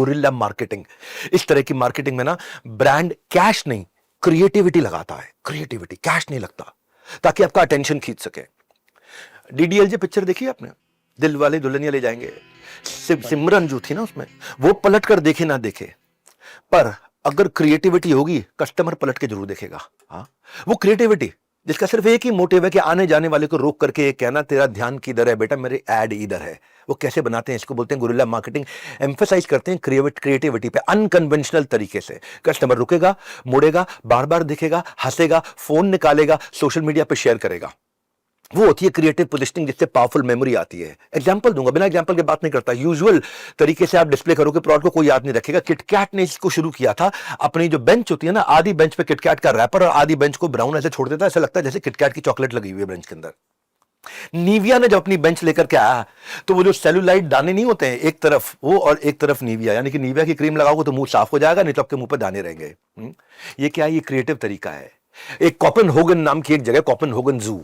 Guerrilla marketing. इस तरह की मार्केटिंग में ना ब्रांड कैश नहीं, क्रिएटिविटी लगाता है। क्रिएटिविटी, कैश नहीं लगता, ताकि आपका अटेंशन खींच सके। डीडीएलजे पिक्चर देखी आपने, दिल वाले दुल्हनिया ले जाएंगे? सिमरन जो थी ना उसमें, वो पलट कर देखे ना देखे, पर अगर क्रिएटिविटी होगी कस्टमर पलट के जरूर देखेगा। हाँ, वो क्रिएटिविटी जिसका सिर्फ एक ही मोटिव है कि आने जाने वाले को रोक करके ये कहना तेरा ध्यान किधर है बेटा, मेरे ऐड इधर है। वो कैसे बनाते हैं, इसको बोलते हैं गुरिल्ला मार्केटिंग। एम्फेसाइज करते हैं क्रिएटिविटी पे, अनकन्वेंशनल तरीके से। कस्टमर रुकेगा, मुड़ेगा, बार बार दिखेगा, हंसेगा, फोन निकालेगा, सोशल मीडिया पे शेयर करेगा। वो होती है क्रिएटिव पोजिशनिंग, जिससे पावरफुल मेमोरी आती है। एग्जांपल दूंगा, बिना एग्जांपल के बात नहीं करता। यूजुअल तरीके से आप डिस्प्ले करोगे प्रोडक्ट को, कोई याद नहीं रखेगा। किटकैट ने इसको शुरू किया था। अपनी जो बेंच होती है ना, आधी बेंच पे किटकैट का रैपर और आधी बेंच को ब्राउन ऐसे छोड़ देता है, ऐसा लगता है जैसे किटकैट की चॉकलेट लगी हुई है बेंच के अंदर। नीविया ने जब अपनी बेंच लेकर के आया, तो वो जो सेलुलाइट दाने नहीं होते हैं, एक तरफ वो और एक तरफ नीविया, यानी कि नीविया की क्रीम लगाओगे तो मुंह साफ हो जाएगा, नहीं तो आपके मुंह पे दाने रहेंगे। ये क्या है? ये क्रिएटिव तरीका है। एक कोपेनहेगन नाम की एक जगह, कोपेनहेगन जू,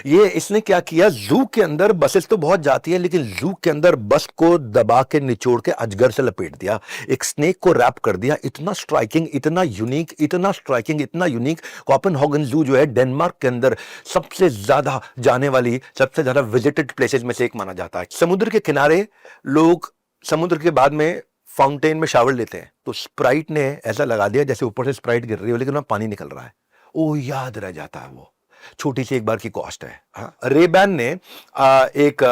ये इसने क्या किया, जू के अंदर बसेस तो बहुत जाती है, लेकिन जू के अंदर बस को दबा के निचोड़ के अजगर से लपेट दिया, एक स्नेक को रैप कर दिया। इतना स्ट्राइकिंग, इतना यूनिक, इतना स्ट्राइकिंग, इतना यूनिक। कोपेनहेगन जू जो है डेनमार्क के अंदर सबसे ज्यादा जाने वाली, सबसे ज्यादा विजिटेड प्लेसेस में से एक माना जाता है। समुद्र के किनारे लोग समुद्र के बाद में फाउंटेन में शावर लेते हैं, तो स्प्राइट ने ऐसा लगा दिया जैसे ऊपर से स्प्राइट गिर रही हो, लेकिन वहां पानी निकल रहा है। ओ, याद रह जाता है। वो छोटी सी एक बार की कॉस्ट है। रेबैन ने एक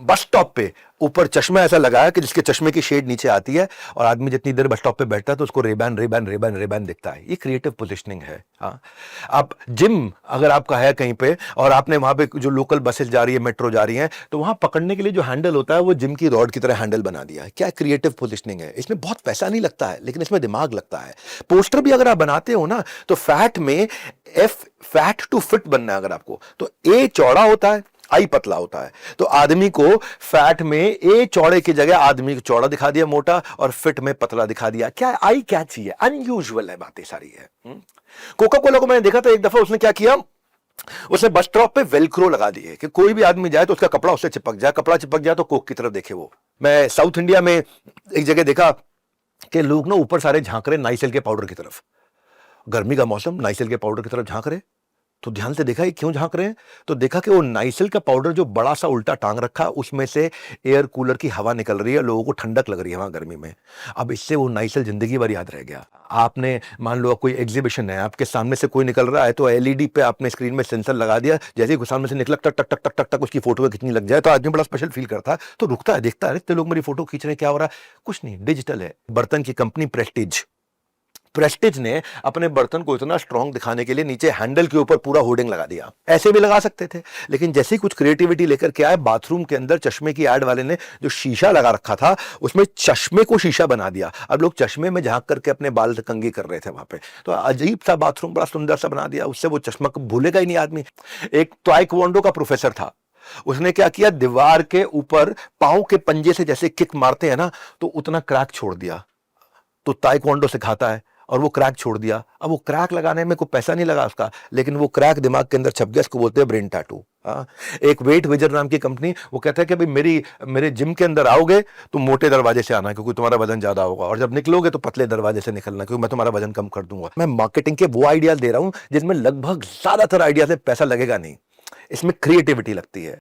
बस स्टॉप पे ऊपर चश्मा ऐसा लगाया कि जिसके चश्मे की शेड नीचे आती है, और आदमी जितनी देर बस स्टॉप पे बैठता है तो उसको रेबैन रेबैन रेबैन रेबैन दिखता है। ये क्रिएटिव पोजिशनिंग है। हाँ, आप जिम अगर आपका है कहीं पे, और आपने वहां पे जो लोकल बसेस जा रही है, मेट्रो जा रही है, तो वहां पकड़ने के लिए जो हैंडल होता है वो जिम की रॉड की तरह हैंडल बना दिया है। क्या क्रिएटिव पोजिशनिंग है? इसमें बहुत पैसा नहीं लगता है, लेकिन इसमें दिमाग लगता है। पोस्टर भी अगर आप बनाते हो ना, तो फैट में फैट टू फिट बनना है अगर आपको, तो ए चौड़ा होता है, आई पतला होता है। तो आदमी को फैट में ए चौड़े की जगह आदमी को चौड़ा दिखा दिया, मोटा, और फिट में पतला दिखा दिया। क्या आई कैची है, अनयूजुअल है, बातें सारी है। कोका कोला को मैंने देखा था एक दफा, उसने क्या किया, उसने बस स्टॉप पे वेलक्रो लगा दिए कि कोई भी आदमी जाए तो उसका कपड़ा उससे चिपक जाए, कपड़ा चिपक जाए तो कोक की तरफ देखे वो। मैं साउथ इंडिया में एक जगह देखा कि लोग ना ऊपर सारे झांक रहे नाइसिल के पाउडर की तरफ। गर्मी का मौसम, नाइसिल के पाउडर की तरफ झांक रहे, तो ध्यान से देखा ये क्यों झांक रहे हैं, तो देखा कि वो नाइसिल का पाउडर जो बड़ा सा उल्टा टांग रखा, उसमें से एयर कूलर की हवा निकल रही है, लोगों को ठंडक लग रही है वहां गर्मी में। अब इससे वो नाइसिल जिंदगी भर याद रह गया। आपने मान लो कोई एग्जीबिशन है, आपके सामने से कोई निकल रहा है, तो एलईडी पे आपने स्क्रीन में सेंसर लगा दिया, जैसे ही सामने से निकला टक टक टक टक टक टक उसकी फोटो खींचनी लग जाए, तो आदमी बड़ा स्पेशल फील करता है, तो रुकता है, देखता है, इतने लोग मेरी फोटो खींच रहे हैं, क्या हो रहा है? कुछ नहीं, डिजिटल है। बर्तन की कंपनी प्रेस्टीज ने अपने बर्तन को इतना स्ट्रांग दिखाने के लिए नीचे हैंडल के ऊपर पूरा होर्डिंग लगा दिया। ऐसे भी लगा सकते थे, लेकिन जैसे ही कुछ क्रिएटिविटी लेकर के आए, बाथरूम के अंदर चश्मे की एड वाले ने जो शीशा लगा रखा था, उसमें चश्मे को शीशा बना दिया। अब लोग चश्मे में झांक करके अपने बाल कंघी कर रहे थे वहां पे, तो अजीब सा बाथरूम बड़ा सुंदर सा बना दिया, उससे वो चश्मा भूलेगा ही नहीं आदमी। एक ताइक्वांडो का प्रोफेसर था, उसने क्या किया, दीवार के ऊपर पांव के पंजे से जैसे किक मारते हैं ना, तो उतना क्रैक छोड़ दिया। तो ताइक्वांडो सिखाता है और वो क्रैक छोड़ दिया। अब वो क्रैक लगाने में कोई पैसा नहीं लगा उसका, लेकिन वो क्रैक दिमाग के अंदर छप गया, इसको बोलते हैं ब्रेन टैटू। एक वेट वेजर नाम की कंपनी, वो कहता है कि भाई मेरे जिम के अंदर आओगे तो मोटे दरवाजे से आना, क्योंकि तुम्हारा वजन ज्यादा होगा, और जब निकलोगे तो पतले दरवाजे से निकलना, क्योंकि मैं तुम्हारा वजन कम कर दूंगा। मैं मार्केटिंग के वो आइडियाज दे रहा हूं जिसमें लगभग ज्यादातर आइडिया से पैसा लगेगा नहीं, इसमें क्रिएटिविटी लगती है।